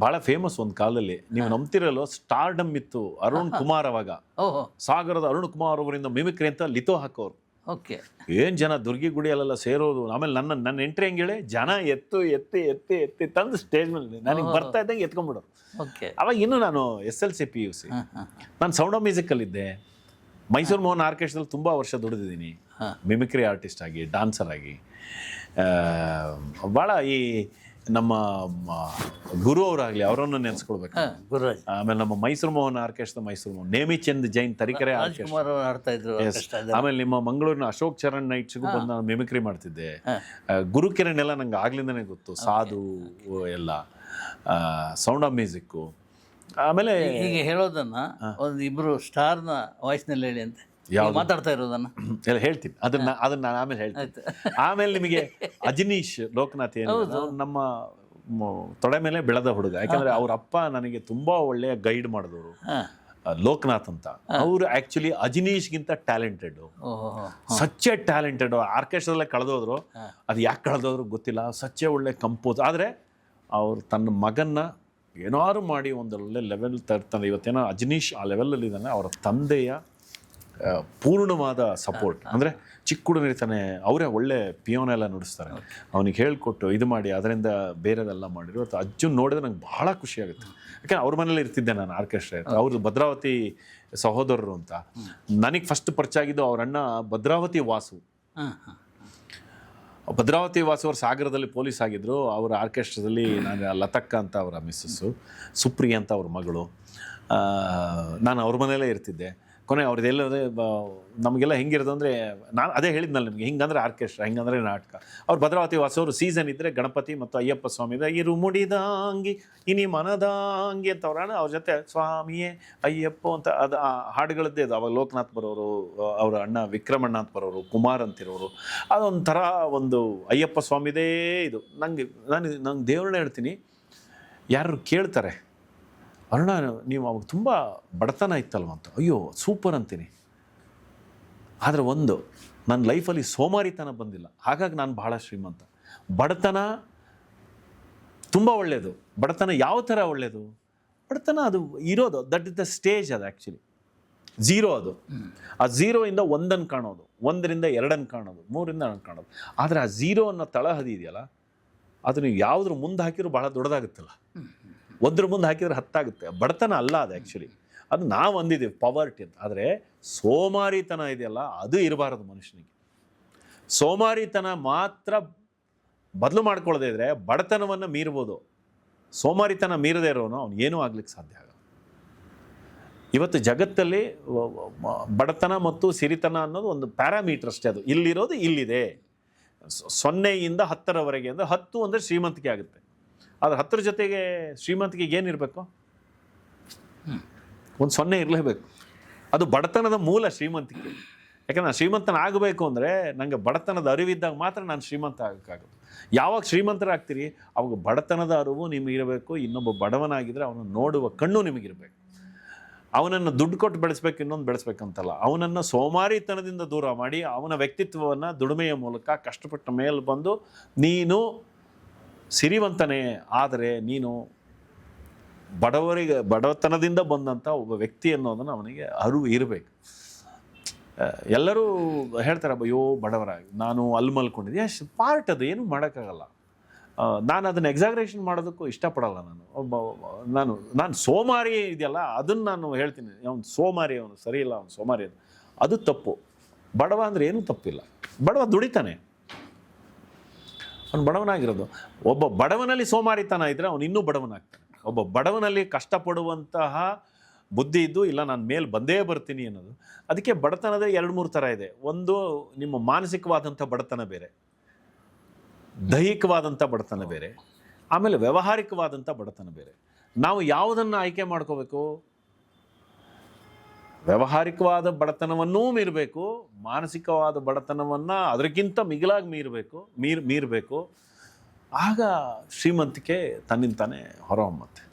ಭಾಳ ಫೇಮಸ್ ಒಂದು ಕಾಲದಲ್ಲಿ, ನೀವು ನಂಬ್ತಿರಲ್ಲೋ, ಸ್ಟಾರ್ಡಮ್ ಇತ್ತು. ಅರುಣ್ ಕುಮಾರ್ ಅವಾಗ, ಓಹೋ, ಸಾಗರದ ಅರುಣ್ ಕುಮಾರ್ ಅವರಿಂದ ಮಿಮಿಕ್ರಿ ಅಂತ ಲಿಥೋ ಹಾಕೋರು. ಓಕೆ. ಏನು ಜನ ದುರ್ಗಿ ಗುಡಿಯಲ್ಲೆಲ್ಲ ಸೇರೋದು. ಆಮೇಲೆ ನನ್ನ ಎಂಟ್ರಿ ಹೆಂಗೇಳಿ, ಜನ ಎತ್ತು ಎತ್ತಿ ಎತ್ತಿ ಎತ್ತಿ ತಂದು ಸ್ಟೇಜ್ ಮೇಲೆ ನನಗೆ ಬರ್ತಾ ಇದ್ದಂಗೆ ಎತ್ಕೊಂಡ್ಬಿಡೋರು. ಓಕೆ. ಅವಾಗ ಇನ್ನೂ ನಾನು SLC PUC, ನಾನು ಸೌಂಡ್ ಆಫ್ ಮ್ಯೂಸಿಕಲ್ಲಿದ್ದೆ. ಮೈಸೂರು ಮೋಹನ್ ಆರ್ಕೆಸ್ಟ್ರಲ್ಲಿ ತುಂಬ ವರ್ಷ ದುಡಿದಿದ್ದೀನಿ, ಮಿಮಿಕ್ರಿ ಆರ್ಟಿಸ್ಟ್ ಆಗಿ, ಡಾನ್ಸರ್ ಆಗಿ. ಭಾಳ ಈ ನಮ್ಮ ಗುರು ಅವರಾಗಲಿ, ಅವರನ್ನು ನೆನೆಸ್ಕೊಳ್ಬೇಕು. ಗುರುರಾಜ್. ಆಮೇಲೆ ನಮ್ಮ ಮೈಸೂರು ಮೋಹನ್ ಆರ್ಕೆಸ್ಟ್ರಾ, ಮೈಸೂರು ಮೋಹನ್, ನೇಮಿಚಂದ್ ಜೈನ್ ತರೀಕೆರೆ ಆರ್ಕೆಸ್ಟ್ರಾ. ರಾಜ್ಕುಮಾರ್ ಅವರು ಹಾಡ್ತಾ ಇದ್ರು. ಆಮೇಲೆ ನಿಮ್ಮ ಮಂಗಳೂರಿನ ಅಶೋಕ್ ಚರಣ್ ನೈಟ್ಸ್ಗೂ ಬಂದು ನಾನು ಮಿಮಿಕ್ರಿ ಮಾಡ್ತಿದ್ದೆ. ಗುರುಕಿರಣ್ ಎಲ್ಲ ನಂಗೆ ಆಗ್ಲಿಂದನೇ ಗೊತ್ತು, ಸಾಧು ಎಲ್ಲ, ಸೌಂಡ್ ಆಫ್ ಮ್ಯೂಸಿಕ್ಕು. ಆಮೇಲೆ ಹೀಗೆ ಹೇಳೋದನ್ನ ಒಂದು ಇಬ್ರು ಸ್ಟಾರ್ನ ವಾಯ್ಸ್ನಲ್ಲಿ ಹೇಳಿ ಅಂತ ಮಾತಾಡ್ತಾ ಇರೋದನ್ನ ಎಲ್ಲ ಹೇಳ್ತೀನಿ. ಅದನ್ನ ನಾನು ಆಮೇಲೆ ಹೇಳ್ತೀನಿ. ಆಮೇಲೆ ನಿಮಗೆ ಅಜನೀಶ್ ಲೋಕನಾಥ್ ಏನು ನಮ್ಮ ತೊಡೆ ಮೇಲೆ ಬೆಳೆದ ಹುಡುಗ. ಯಾಕಂದ್ರೆ ಅವ್ರ ಅಪ್ಪ ನನಗೆ ತುಂಬಾ ಒಳ್ಳೆಯ ಗೈಡ್ ಮಾಡಿದವರು, ಲೋಕನಾಥ್ ಅಂತ. ಅವರು ಆಕ್ಚುಲಿ ಅಜನೀಶ್ಗಿಂತ ಟ್ಯಾಲೆಂಟೆಡ್, ಸಚ್ಚೆ ಟ್ಯಾಲೆಂಟೆಡ್. ಆರ್ಕೆಸ್ಟ್ರಲ್ಲೇ ಕಳೆದೋದ್ರು, ಅದು ಯಾಕೆ ಕಳೆದೋದ್ರು ಗೊತ್ತಿಲ್ಲ. ಸಚ್ಚೆ ಒಳ್ಳೆ ಕಂಪೋಸ್. ಆದರೆ ಅವ್ರು ತನ್ನ ಮಗನ್ನ ಏನಾದ್ರು ಮಾಡಿ ಒಂದೊಳ್ಳೆ ಲೆವೆಲ್ ತರ್ತಾನೆ. ಇವತ್ತೇನೋ ಅಜನೀಶ್ ಆ ಲೆವೆಲಲ್ಲಿ ಇದ್ದಾನೆ. ಅವರ ತಂದೆಯ ಪೂರ್ಣವಾದ ಸಪೋರ್ಟ್. ಅಂದರೆ ಚಿಕ್ಕ ಹುಡುಗನಿರ್ತಾನೆ, ಅವರೇ ಒಳ್ಳೆ ಪಿಯೋನೆಲ್ಲ ನುಡಿಸ್ತಾರೆ. ಅವನಿಗೆ ಹೇಳ್ಕೊಟ್ಟು ಇದು ಮಾಡಿ ಅದರಿಂದ ಬೇರೆದೆಲ್ಲ ಮಾಡಿದ್ರು. ಇವತ್ತು ಅಜ್ಜನ್ ನೋಡಿದ್ರೆ ನಂಗೆ ಭಾಳ ಖುಷಿ ಆಗುತ್ತೆ. ಯಾಕೆಂದ್ರೆ ಅವ್ರ ಮನೇಲಿ ಇರ್ತಿದ್ದೆ ನಾನು ಆರ್ಕೆಸ್ಟ್ರಾ. ಅವ್ರದ್ದು ಭದ್ರಾವತಿ ಸಹೋದರರು ಅಂತ. ನನಗೆ ಫಸ್ಟ್ ಪರಿಚಯ ಆಗಿದ್ದು ಅವ್ರ ಅಣ್ಣ ಭದ್ರಾವತಿ ವಾಸು. ಭದ್ರಾವತಿ ವಾಸು ಅವರು ಸಾಗರದಲ್ಲಿ ಪೊಲೀಸ್ ಆಗಿದ್ದರು. ಅವರ ಆರ್ಕೆಸ್ಟ್ರಾದಲ್ಲಿ ನಾನು ಲತಕ್ಕ ಅಂತ ಅವರ ಮಿಸ್ಸಸ್ಸು, ಸುಪ್ರಿಯ ಅಂತ ಅವ್ರ ಮಗಳು. ನಾನು ಅವ್ರ ಮನೆಯಲ್ಲೇ ಇರ್ತಿದ್ದೆ. ಕೊನೆ ಅವ್ರದ್ದೆಲ್ಲದೆ ನಮಗೆಲ್ಲ ಹೆಂಗಿರೋದು ಅಂದರೆ, ನಾನು ಅದೇ ಹೇಳಿದ್ನಲ್ಲ ನಿಮಗೆ, ಹಿಂಗಂದ್ರೆ ಆರ್ಕೆಸ್ಟ್ರಾ, ಹಿಂಗಂದ್ರೆ ನಾಟಕ. ಅವ್ರು ಭದ್ರಾವತಿ ವಾಸವರು ಸೀಸನ್ ಇದ್ದರೆ ಗಣಪತಿ ಮತ್ತು ಅಯ್ಯಪ್ಪ ಸ್ವಾಮಿದ ಇರು ಮುಡಿದಾಂಗಿ ಇನಿ ಮನದಾಂಗಿ ಅಂತ ಅವ್ರ ಜೊತೆ ಸ್ವಾಮಿಯೇ ಅಯ್ಯಪ್ಪ ಅಂತ ಅದು ಹಾಡುಗಳದ್ದೇ ಅದು. ಅವಾಗ ಲೋಕನಾಥ್ ಬರೋರು, ಅವರ ಅಣ್ಣ ವಿಕ್ರಮಣ್ಣಾಥ್ ಬರೋರು, ಕುಮಾರ್ ಅಂತಿರೋರು. ಅದೊಂಥರ ಒಂದು ಅಯ್ಯಪ್ಪ ಸ್ವಾಮಿದೇ ಇದು. ನಂಗೆ ದೇವ್ರನ್ನ ಹೇಳ್ತೀನಿ, ಯಾರು ಕೇಳ್ತಾರೆ, ಅರುಣ ನೀವು ಅವಾಗ ತುಂಬ ಬಡತನ ಇತ್ತಲ್ವ ಅಂತ. ಅಯ್ಯೋ ಸೂಪರ್ ಅಂತೀನಿ. ಆದರೆ ಒಂದು, ನನ್ನ ಲೈಫಲ್ಲಿ ಸೋಮಾರಿತನ ಬಂದಿಲ್ಲ, ಹಾಗಾಗಿ ನಾನು ಭಾಳ ಶ್ರೀಮಂತ. ಬಡತನ ತುಂಬ ಒಳ್ಳೆಯದು. ಬಡತನ ಯಾವ ಥರ ಒಳ್ಳೆಯದು? ಬಡತನ ಅದು ಇರೋದು, ದಟ್ ಇಸ್ ದ ಸ್ಟೇಜ್. ಅದು ಆ್ಯಕ್ಚುಲಿ ಝೀರೋ. ಅದು ಆ ಝೀರೋಯಿಂದ ಒಂದನ್ನು ಕಾಣೋದು, ಒಂದರಿಂದ ಎರಡನ್ನು ಕಾಣೋದು, ಮೂರಿಂದ ಕಾಣೋದು. ಆದರೆ ಆ ಝೀರೋ ಅನ್ನೋ ತಳಹದಿ ಇದೆಯಲ್ಲ, ಅದು ನೀವು ಯಾವುದ್ರ ಮುಂದೆ ಹಾಕಿರೂ ಭಾಳ ದೊಡ್ಡದಾಗುತ್ತಲ್ಲ. ಒಂದ್ರ ಮುಂದೆ ಹಾಕಿದ್ರೆ 10 ಆಗುತ್ತೆ. ಬಡತನ ಅಲ್ಲ ಅದು ಆ್ಯಕ್ಚುಲಿ. ಅದು ನಾವು ಅಂದಿದ್ದೀವಿ ಪವರ್ಟಿ ಅಂತ. ಆದರೆ ಸೋಮಾರಿತನ ಇದೆಯಲ್ಲ, ಅದು ಇರಬಾರದು ಮನುಷ್ಯನಿಗೆ. ಸೋಮಾರಿತನ ಮಾತ್ರ ಬದಲು ಮಾಡ್ಕೊಳ್ಳದೇ ಇದ್ದರೆ ಬಡತನವನ್ನು ಮೀರ್ಬೋದು. ಸೋಮಾರಿತನ ಮೀರದೇ ಇರೋನು ಅವ್ನು ಏನೂ ಆಗ್ಲಿಕ್ಕೆ ಸಾಧ್ಯ ಆಗಲ್ಲ. ಇವತ್ತು ಜಗತ್ತಲ್ಲಿ ಬಡತನ ಮತ್ತು ಸಿರಿತನ ಅನ್ನೋದು ಒಂದು ಪ್ಯಾರಾಮೀಟರ್ ಅಷ್ಟೇ. ಅದು ಇಲ್ಲಿರೋದು ಇಲ್ಲಿದೆ. 0ಯಿಂದ 10ರವರೆಗೆ ಅಂದರೆ 10 ಅಂದರೆ ಶ್ರೀಮಂತಿಕೆ ಆಗುತ್ತೆ. ಆದರೆ 10ರ ಜೊತೆಗೆ ಶ್ರೀಮಂತಿಕೆಗೆ ಏನಿರಬೇಕು? ಒಂದು 0 ಇರಲೇಬೇಕು. ಅದು ಬಡತನದ ಮೂಲ ಶ್ರೀಮಂತಿಕೆ. ಯಾಕಂದ್ರೆ ನಾನು ಶ್ರೀಮಂತನಾಗಬೇಕು ಅಂದರೆ ನನಗೆ ಬಡತನದ ಅರಿವಿದ್ದಾಗ ಮಾತ್ರ ನಾನು ಶ್ರೀಮಂತ ಆಗೋಕ್ಕಾಗುತ್ತೆ. ಯಾವಾಗ ಶ್ರೀಮಂತರಾಗ್ತೀರಿ ಅವಾಗ ಬಡತನದ ಅರಿವು ನಿಮಗಿರಬೇಕು. ಇನ್ನೊಬ್ಬ ಬಡವನಾಗಿದ್ದರೆ ಅವನನ್ನು ನೋಡುವ ಕಣ್ಣು ನಿಮಗಿರಬೇಕು. ಅವನನ್ನು ದುಡ್ಡು ಕೊಟ್ಟು ಬೆಳೆಸ್ಬೇಕು, ಇನ್ನೊಂದು ಬೆಳೆಸ್ಬೇಕಂತಲ್ಲ. ಅವನನ್ನು ಸೋಮಾರಿತನದಿಂದ ದೂರ ಮಾಡಿ ಅವನ ವ್ಯಕ್ತಿತ್ವವನ್ನು ದುಡಿಮೆಯ ಮೂಲಕ ಕಷ್ಟಪಟ್ಟ ಮೇಲೆ ಬಂದು ನೀನು ಸಿರಿವಂತನೇ. ಆದರೆ ನೀನು ಬಡತನದಿಂದ ಬಂದಂಥ ಒಬ್ಬ ವ್ಯಕ್ತಿ ಅನ್ನೋದನ್ನು ಅವನಿಗೆ ಅರಿವು ಇರಬೇಕು. ಎಲ್ಲರೂ ಹೇಳ್ತಾರೆ, ಅಯ್ಯೋ ಬಡವರಾಗಿ ನಾನು ಅಲ್ಲಿ ಮಲ್ಕೊಂಡಿದ್ದೆ. ಪಾರ್ಟ್ ಅದು, ಏನು ಮಾಡೋಕ್ಕಾಗಲ್ಲ. ನಾನು ಅದನ್ನು ಎಕ್ಸಾಗ್ರೇಷನ್ ಮಾಡೋದಕ್ಕೂ ಇಷ್ಟಪಡಲ್ಲ. ನಾನು ಸೋಮಾರಿ ಇದೆಯಲ್ಲ ಅದನ್ನು ನಾನು ಹೇಳ್ತೀನಿ. ಅವನು ಸೋಮಾರಿ, ಅವನು ಸರಿ ಇಲ್ಲ, ಅವನು ಸೋಮಾರಿ ಅದು ತಪ್ಪು. ಬಡವ ಅಂದರೆ ಏನೂ ತಪ್ಪಿಲ್ಲ. ಬಡವ ದುಡಿತಾನೆ, ಅವನು ಬಡವನಾಗಿರೋದು. ಒಬ್ಬ ಬಡವನಲ್ಲಿ ಸೋಮಾರಿತನ ಇದ್ದರೆ ಅವನು ಇನ್ನೂ ಬಡವನಾಗ್ತಾನೆ. ಒಬ್ಬ ಬಡವನಲ್ಲಿ ಕಷ್ಟಪಡುವಂತಹ ಬುದ್ಧಿ ಇದ್ದು ಇಲ್ಲ ನಾನು ಮೇಲೆ ಬಂದೇ ಬರ್ತೀನಿ ಅನ್ನೋದು. ಅದಕ್ಕೆ ಬಡತನದ 2-3 ಥರ ಇದೆ. ಒಂದು ನಿಮ್ಮ ಮಾನಸಿಕವಾದಂಥ ಬಡತನ ಬೇರೆ, ದೈಹಿಕವಾದಂಥ ಬಡತನ ಬೇರೆ, ಆಮೇಲೆ ವ್ಯಾವಹಾರಿಕವಾದಂಥ ಬಡತನ ಬೇರೆ. ನಾವು ಯಾವುದನ್ನು ಆಯ್ಕೆ ಮಾಡ್ಕೋಬೇಕು? ವ್ಯಾವಹಾರಿಕವಾದ ಬಡತನವನ್ನೂ ಮೀರಬೇಕು, ಮಾನಸಿಕವಾದ ಬಡತನವನ್ನು ಅದಕ್ಕಿಂತ ಮಿಗಿಲಾಗಿ ಮೀರಬೇಕು. ಆಗ ಶ್ರೀಮಂತಿಕೆ ತನ್ನಿಂತಾನೆ ಹೊರಹೊಮ್ಮತ್ತೆ.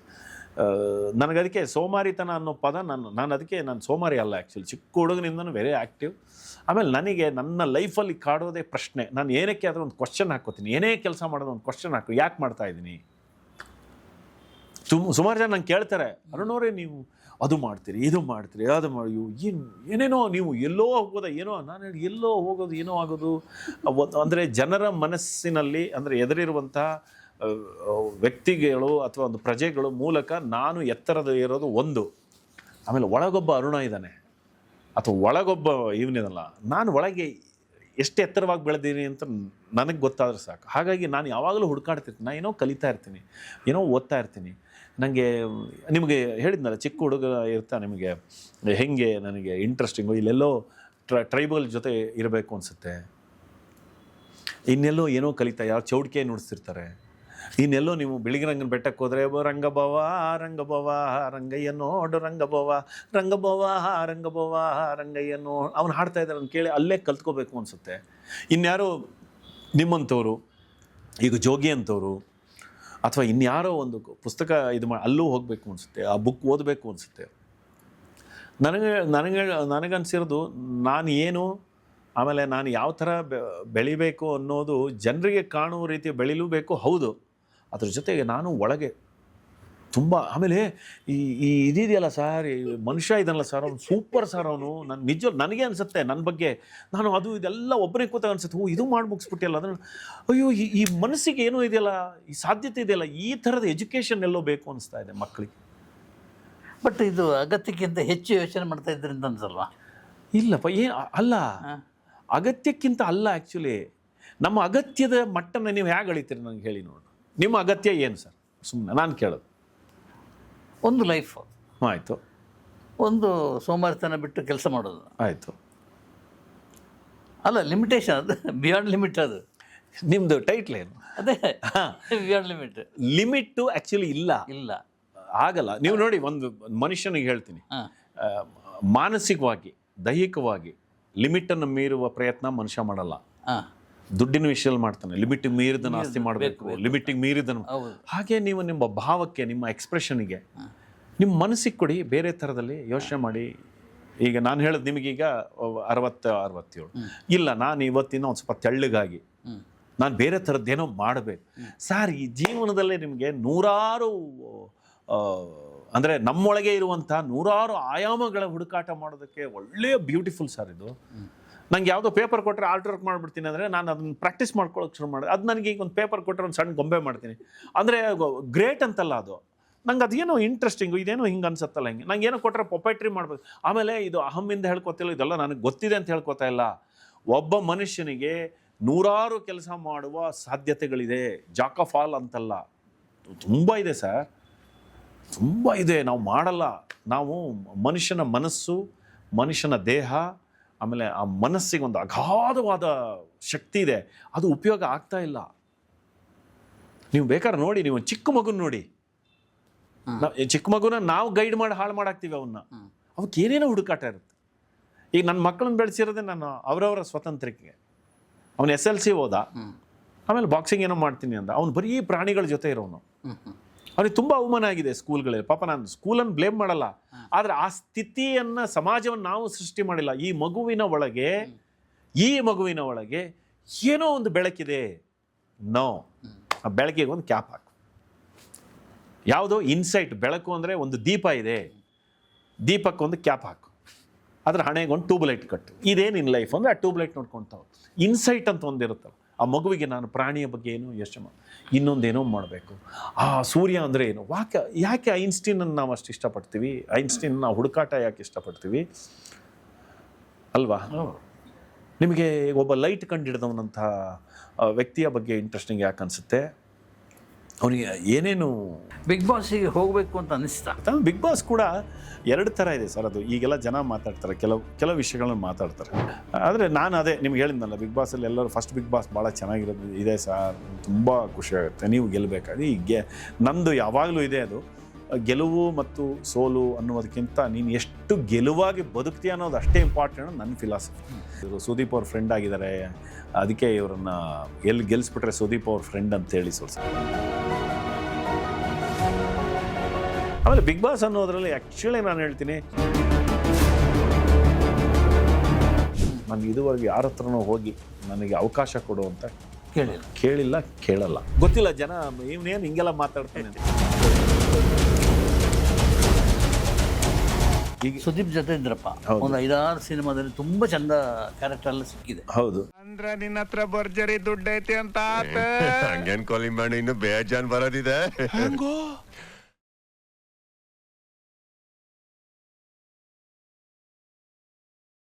ನನಗದಕ್ಕೆ ಸೋಮಾರಿತನ ಅನ್ನೋ ಪದ ನಾನು ಅದಕ್ಕೆ ನಾನು ಸೋಮಾರಿ ಅಲ್ಲ ಆ್ಯಕ್ಚುಲಿ, ಚಿಕ್ಕ ಹುಡುಗನಿಂದನೂ ವೆರಿ ಆ್ಯಕ್ಟಿವ್. ಆಮೇಲೆ ನನಗೆ ನನ್ನ ಲೈಫಲ್ಲಿ ಕಾಡೋದೇ ಪ್ರಶ್ನೆ. ನಾನು ಏನಕ್ಕೆ ಆದರೂ ಒಂದು ಕ್ವಶನ್ ಹಾಕ್ಕೋತೀನಿ, ಏನೇ ಕೆಲಸ ಮಾಡೋದು ಒಂದು ಕ್ವಶನ್ ಹಾಕು, ಯಾಕೆ ಮಾಡ್ತಾ ಇದ್ದೀನಿ. ಸುಮಾರು ಜನ ನಂಗೆ ಕೇಳ್ತಾರೆ, ಅರುಣವರೇ ನೀವು ಅದು ಮಾಡ್ತೀರಿ, ಇದು ಮಾಡ್ತೀರಿ, ಅದು ಮಾಡಿ ಏನೇನೋ ನೀವು ಎಲ್ಲೋ ಹೋಗೋದ ಏನೋ. ನಾನು ಹೇಳಿ ಎಲ್ಲೋ ಹೋಗೋದು ಏನೋ ಆಗೋದು ಅಂದರೆ ಜನರ ಮನಸ್ಸಿನಲ್ಲಿ, ಅಂದರೆ ಎದುರಿರುವಂಥ ವ್ಯಕ್ತಿಗಳು ಅಥವಾ ಒಂದು ಪ್ರಜೆಗಳು ಮೂಲಕ ನಾನು ಎತ್ತರದ ಇರೋದು ಒಂದು. ಆಮೇಲೆ ಒಳಗೊಬ್ಬ ಅರುಣ ಇದ್ದಾನೆ ಅಥವಾ ಒಳಗೊಬ್ಬ ಇವನಿದಲ್ಲ, ನಾನು ಒಳಗೆ ಎಷ್ಟು ಎತ್ತರವಾಗಿ ಬೆಳೆದೀನಿ ಅಂತ ನನಗೆ ಗೊತ್ತಾದ್ರೆ ಸಾಕು. ಹಾಗಾಗಿ ನಾನು ಯಾವಾಗಲೂ ಹುಡುಕಾಡ್ತಿರ್ತೀನಿ, ನಾನು ಏನೋ ಕಲಿತಾ ಇರ್ತೀನಿ, ಏನೋ ಓದ್ತಾ ಇರ್ತೀನಿ. ನನಗೆ ನಿಮಗೆ ಹೇಳಿದ್ನಲ್ಲ, ಚಿಕ್ಕ ಹುಡುಗ ಇರ್ತಾ ನಿಮಗೆ ಹೆಂಗೆ ನನಗೆ ಇಂಟ್ರೆಸ್ಟಿಂಗು, ಇಲ್ಲೆಲ್ಲೋ ಟ್ರೈಬಲ್ ಜೊತೆ ಇರಬೇಕು ಅನಿಸುತ್ತೆ, ಇನ್ನೆಲ್ಲೋ ಏನೋ ಕಲಿತಾ, ಯಾರು ಚೌಡಿಕೆ ನುಡಿಸ್ತಿರ್ತಾರೆ, ಇನ್ನೆಲ್ಲೋ ನೀವು ಬಿಳಿಗಿರಂಗನ ಬೆಟ್ಟಕ್ಕೆ ಹೋದರೆ ರಂಗಭವ ರಂಗಭವ ರಂಗಯ್ಯ ನೋಡು ರಂಗಭವ ರಂಗಭವ ರಂಗಭವ ರಂಗಯ್ಯ ನೋಡು ಅವ್ನು ಹಾಡ್ತಾ ಇದ್ದಾರೆ ಅಂತ ಕೇಳಿ ಅಲ್ಲೇ ಕಲ್ತ್ಕೋಬೇಕು ಅನಿಸುತ್ತೆ. ಇನ್ಯಾರೋ ನಿಮ್ಮಂಥವ್ರು, ಈಗ ಜೋಗಿ ಅಂಥವ್ರು ಅಥವಾ ಇನ್ಯಾರೋ ಒಂದು ಪುಸ್ತಕ ಇದು ಅಲ್ಲೂ ಹೋಗಬೇಕು ಅನಿಸುತ್ತೆ, ಆ ಬುಕ್ ಓದಬೇಕು ಅನಿಸುತ್ತೆ. ನನಗನ್ಸಿರೋದು ನಾನು ಏನು, ಆಮೇಲೆ ನಾನು ಯಾವ ಥರ ಬೆಳಿಬೇಕು ಅನ್ನೋದು ಜನರಿಗೆ ಕಾಣುವ ರೀತಿ ಬೆಳಿಲೂಬೇಕು, ಹೌದು. ಅದ್ರ ಜೊತೆಗೆ ನಾನು ಒಳಗೆ ತುಂಬ, ಆಮೇಲೆ ಈ ಇದೆಯಲ್ಲ ಸರ್, ಈ ಮನುಷ್ಯ ಇದನ್ನಲ್ಲ ಸರ್, ಅವ್ನು ಸೂಪರ್ ಸರ್, ಅವನು ನಾನು ನಿಜ ನನಗೆ ಅನಿಸುತ್ತೆ ನನ್ನ ಬಗ್ಗೆ, ನಾನು ಅದು ಇದೆಲ್ಲ ಒಬ್ಬನೇ ಕೂತಾಗ ಅನಿಸುತ್ತೆ, ಇದು ಮಾಡಿ ಮುಗಿಸ್ಬಿಟ್ಟಿಲ್ಲ ಅದನ್ನು, ಅಯ್ಯೋ ಈ ಮನಸ್ಸಿಗೆ ಏನೋ ಇದೆಯಲ್ಲ, ಈ ಸಾಧ್ಯತೆ ಇದೆಯಲ್ಲ, ಈ ಥರದ ಎಜುಕೇಷನ್ ಎಲ್ಲೋ ಬೇಕು ಅನಿಸ್ತಾ ಇದೆ ಮಕ್ಕಳಿಗೆ. ಬಟ್ ಇದು ಅಗತ್ಯಕ್ಕಿಂತ ಹೆಚ್ಚು ಯೋಚನೆ ಮಾಡ್ತಾ ಇದ್ರಿಂದ ಅನ್ಸಲ್ವಾ? ಇಲ್ಲಪ್ಪ, ಅಲ್ಲ, ಅಗತ್ಯಕ್ಕಿಂತ ಅಲ್ಲ. ಆ್ಯಕ್ಚುಲಿ ನಮ್ಮ ಅಗತ್ಯದ ಮಟ್ಟನ ನೀವು ಹೇಗೆ ಅಳಿತೀರಿ ನನಗೆ ಹೇಳಿ ನೋಡು. ನಿಮ್ಮ ಅಗತ್ಯ ಏನು ಸರ್? ಸುಮ್ಮನೆ ನಾನು ಕೇಳೋದು. ಒಂದು ಲೈಫ್ ಆಯಿತು, ಒಂದು ಸೋಮಾರಿತನ ಬಿಟ್ಟು ಕೆಲಸ ಮಾಡೋದು ಆಯಿತು. ಅಲ್ಲ, ಲಿಮಿಟೇಷನ್, ಅದು ಬಿಯಾಂಡ್ ಲಿಮಿಟ್. ಅದು ನಿಮ್ಮದು ಟೈಟ್ಲ್ ಏನು? ಅದೇ ಬಿಯಾಂಡ್ ಲಿಮಿಟ್. ಲಿಮಿಟ್ಟು ಆ್ಯಕ್ಚುಲಿ ಇಲ್ಲ, ಆಗಲ್ಲ. ನೀವು ನೋಡಿ, ಒಂದು ಮನುಷ್ಯನಿಗೆ ಹೇಳ್ತೀನಿ, ಮಾನಸಿಕವಾಗಿ ದೈಹಿಕವಾಗಿ ಲಿಮಿಟನ್ನು ಮೀರುವ ಪ್ರಯತ್ನ ಮನುಷ್ಯ ಮಾಡಲ್ಲ. ದುಡ್ಡಿನ ವಿಷಯದಲ್ಲಿ ಮಾಡ್ತಾನೆ, ಲಿಮಿಟಿಗೆ ಮೀರಿದನ್ನು ಆಸ್ತಿ ಮಾಡಬೇಕು, ಲಿಮಿಟಿಗೆ ಮೀರಿದನ್ನು. ಹಾಗೆ ನೀವು ನಿಮ್ಮ ಭಾವಕ್ಕೆ, ನಿಮ್ಮ ಎಕ್ಸ್ಪ್ರೆಷನ್ಗೆ, ನಿಮ್ಮ ಮನಸ್ಸಿಗೆ ಕೊಡಿ, ಬೇರೆ ಥರದಲ್ಲಿ ಯೋಚನೆ ಮಾಡಿ. ಈಗ ನಾನು ಹೇಳೋದು ನಿಮಗೀಗ 60-67 ಇಲ್ಲ, ನಾನು ಇವತ್ತಿನ ಒಂದು ಸ್ವಲ್ಪ ತೆಳ್ಳಗಾಗಿ ನಾನು ಬೇರೆ ಥರದ್ದೇನೋ ಮಾಡಬೇಕು ಸರ್. ಈ ಜೀವನದಲ್ಲೇ ನಿಮಗೆ ನೂರಾರು ಅಂದರೆ ನಮ್ಮೊಳಗೆ ಇರುವಂಥ ನೂರಾರು ಆಯಾಮಗಳ ಹುಡುಕಾಟ ಮಾಡೋದಕ್ಕೆ ಒಳ್ಳೆಯ ಬ್ಯೂಟಿಫುಲ್ ಸರ್ ಇದು. ನಂಗೆ ಯಾವುದೋ ಪೇಪರ್ ಕೊಟ್ಟರೆ ಆರ್ಟ್ ವರ್ಕ್ ಮಾಡಿಬಿಡ್ತೀನಿ ಅಂದರೆ ನಾನು ಅದನ್ನು ಪ್ರಾಕ್ಟೀಸ್ ಮಾಡ್ಕೊಳ್ಳೋಕೆ ಶುರು ಮಾಡಿ. ಅದು ನನಗೆ ಈಗ ಒಂದು ಪೇಪರ್ ಕೊಟ್ಟರೆ ಒಂದು ಸಣ್ಣ ಗೊಂಬೆ ಮಾಡ್ತೀನಿ ಅಂದರೆ ಗ್ರೇಟ್ ಅಂತಲ್ಲ ಅದು. ನಂಗೆ ಅದೇನೋ ಇಂಟ್ರೆಸ್ಟಿಂಗು, ಇದೇನೋ ಹಿಂಗೆ ಅನ್ಸತ್ತಲ್ಲ, ಹಿಂಗೆ ನಂಗೆ ಏನೋ ಕೊಟ್ಟರೆ ಪೊಪೆಟ್ರಿ ಮಾಡ್ಬೇಕು. ಆಮೇಲೆ ಇದು ಅಹಮ್ಮಿಂದ ಹೇಳ್ಕೊತಿಲ್ಲ, ಇದೆಲ್ಲ ನನಗೆ ಗೊತ್ತಿದೆ ಅಂತ ಹೇಳ್ಕೊತಾ ಇಲ್ಲ. ಒಬ್ಬ ಮನುಷ್ಯನಿಗೆ ನೂರಾರು ಕೆಲಸ ಮಾಡುವ ಸಾಧ್ಯತೆಗಳಿದೆ, ಜಾಕ್ ಆಫ್ ಆಲ್ ಅಂತಲ್ಲ, ತುಂಬ ಇದೆ ಸರ್, ತುಂಬ ಇದೆ. ನಾವು ಮಾಡಲ್ಲ. ನಾವು ಮನುಷ್ಯನ ಮನಸ್ಸು, ಮನುಷ್ಯನ ದೇಹ, ಆಮೇಲೆ ಆ ಮನಸ್ಸಿಗೆ ಒಂದು ಅಗಾಧವಾದ ಶಕ್ತಿ ಇದೆ, ಅದು ಉಪಯೋಗ ಆಗ್ತಾ ಇಲ್ಲ. ನೀವು ಬೇಕಾದ್ರೆ ನೋಡಿ, ನೀವು ಚಿಕ್ಕ ಮಗುನ ನೋಡಿ, ಚಿಕ್ಕ ಮಗುನ ನಾವು ಗೈಡ್ ಮಾಡಿ ಹಾಳು ಮಾಡಾಕ್ತೀವಿ ಅವನ್ನ. ಅವಕ್ಕೆ ಏನೇನೋ ಹುಡುಕಾಟ ಇರುತ್ತೆ. ಈಗ ನನ್ನ ಮಕ್ಕಳನ್ನ ಬೆಳೆಸಿರೋದೇ ನಾನು ಅವರವರ ಸ್ವತಂತ್ರಕ್ಕೆ. ಅವನು SLC ಓದ, ಆಮೇಲೆ ಬಾಕ್ಸಿಂಗ್ ಏನೋ ಮಾಡ್ತೀನಿ ಅಂದ, ಅವನು ಬರೀ ಪ್ರಾಣಿಗಳ ಜೊತೆ ಇರೋನು. ಅವನಿಗೆ ತುಂಬ ಅವಮಾನ ಆಗಿದೆ ಸ್ಕೂಲ್ಗಳಲ್ಲಿ. ಪಾಪ ನಾನು ಸ್ಕೂಲನ್ನು ಬ್ಲೇಮ್ ಮಾಡಲ್ಲ, ಆದರೆ ಆ ಸ್ಥಿತಿಯನ್ನು, ಸಮಾಜವನ್ನು ನಾವು ಸೃಷ್ಟಿ ಮಾಡಿಲ್ಲ. ಈ ಮಗುವಿನ ಒಳಗೆ ಏನೋ ಒಂದು ಬೆಳಕಿದೆ. ನೋ, ಆ ಬೆಳಕಿಗೆ ಒಂದು ಕ್ಯಾಪ್ ಹಾಕು. ಯಾವುದೋ ಇನ್ಸೈಟ್, ಬೆಳಕು ಅಂದರೆ ಒಂದು ದೀಪ ಇದೆ, ದೀಪಕ್ಕೊಂದು ಕ್ಯಾಪ್ ಹಾಕು, ಅದ್ರ ಹಣೆಗೆ ಒಂದು ಟ್ಯೂಬ್ಲೈಟ್ ಕಟ್ಟು. ಇದೇನು ಇನ್ ಲೈಫ್ ಅಂದರೆ ಆ ಟ್ಯೂಬ್ಲೈಟ್ ನೋಡ್ಕೊತಾವೆ. ಇನ್ಸೈಟ್ ಅಂತ ಒಂದಿರುತ್ತವೆ. ಆ ಮಗುವಿಗೆ ನಾನು ಪ್ರಾಣಿಯ ಬಗ್ಗೆ ಏನೋ ಯೋಚನೆ ಮಾಡಿ, ಇನ್ನೊಂದೇನೋ ಮಾಡಬೇಕು. ಆ ಸೂರ್ಯ ಅಂದರೆ ಏನು, ಯಾಕೆ ಐನ್ಸ್ಟೀನನ್ನು ನಾವು ಅಷ್ಟು ಇಷ್ಟಪಡ್ತೀವಿ, ಐನ್ಸ್ಟೀನ್ ನಾವು ಹುಡುಕಾಟ ಯಾಕೆ ಇಷ್ಟಪಡ್ತೀವಿ ಅಲ್ವಾ? ನಿಮಗೆ ಒಬ್ಬ ಲೈಟ್ ಕಂಡಿಡಿದವನಂಥ ವ್ಯಕ್ತಿಯ ಬಗ್ಗೆ ಇಂಟ್ರೆಸ್ಟಿಂಗ್ ಯಾಕೆ ಅನಿಸುತ್ತೆ? ಅವನಿಗೆ ಏನೇನು ಬಿಗ್ ಬಾಸಿಗೆ ಹೋಗಬೇಕು ಅಂತ ಅನಿಸ್ತಾ? ಬಿಗ್ ಬಾಸ್ ಕೂಡ ಎರಡು ಥರ ಇದೆ ಸರ್. ಅದು ಈಗೆಲ್ಲ ಜನ ಮಾತಾಡ್ತಾರೆ, ಕೆಲವು ವಿಷಯಗಳನ್ನ ಮಾತಾಡ್ತಾರೆ. ಆದರೆ ನಾನು ಅದೇ ನಿಮ್ಗೆ ಹೇಳಿದ್ನಲ್ಲ, ಬಿಗ್ ಬಾಸಲ್ಲಿ ಎಲ್ಲರೂ ಫಸ್ಟ್ ಬಿಗ್ ಬಾಸ್ ಭಾಳ ಚೆನ್ನಾಗಿರೋದು ಇದೆ ಸರ್, ತುಂಬ ಖುಷಿಯಾಗುತ್ತೆ, ನೀವು ಗೆಲ್ಲಬೇಕಾದ್ರೆ. ಈಗ ನಂದು ಯಾವಾಗಲೂ ಇದೆ, ಅದು ಗೆಲುವು ಮತ್ತು ಸೋಲು ಅನ್ನೋದಕ್ಕಿಂತ ನೀನು ಎಷ್ಟು ಗೆಲುವಾಗಿ ಬದುಕ್ತೀಯ ಅನ್ನೋದು ಅಷ್ಟೇ ಇಂಪಾರ್ಟೆಂಟ್ ನನ್ನ ಫಿಲಾಸಫಿ. ಇವರು ಸುದೀಪ್ ಅವ್ರ ಫ್ರೆಂಡ್ ಆಗಿದ್ದಾರೆ, ಅದಕ್ಕೆ ಇವರನ್ನ ಎಲ್ಲಿ ಗೆಲ್ಲಿಸ್ಬಿಟ್ರೆ ಸುದೀಪ್ ಅವ್ರ ಫ್ರೆಂಡ್ ಅಂತೇಳಿ ಆಮೇಲೆ ಬಿಗ್ ಬಾಸ್ ಅನ್ನೋದ್ರಲ್ಲಿ ಆ್ಯಕ್ಚುಲಿ ನಾನು ಹೇಳ್ತೀನಿ, ನಾನು ಇದುವರೆಗೆ ಯಾರ ಹತ್ರನೂ ಹೋಗಿ ನನಗೆ ಅವಕಾಶ ಕೊಡು ಅಂತ ಕೇಳಿಲ್ಲ, ಕೇಳಲ್ಲ. ಗೊತ್ತಿಲ್ಲ ಜನ ಇವನೇನು ಹಿಂಗೆಲ್ಲ ಮಾತಾಡ್ತಾನೆ ಅಂತ. ಈಗ ಸುದೀಪ್ ಜೊತೆ ಇದ್ರಪ್ಪ, ಒಂದು 5-6 ಸಿನಿಮಾದಲ್ಲಿ ತುಂಬಾ ಚಂದ ಕ್ಯಾರೆಕ್ಟರ್ ಎಲ್ಲ ಸಿಕ್ಕಿದೆ. ಹೌದು, ಅಂದ್ರೆ ನಿನ್ನ ಹತ್ರ ಭರ್ಜರಿ ದುಡ್ಡು ಐತಿ ಅಂತ ಹಂಗೇನ್ ಕಾಲಿಂಗ್ ಮಾಡಿ ಇನ್ನು ಬೇಜಾನ್ ಬರೋದಿದೆ.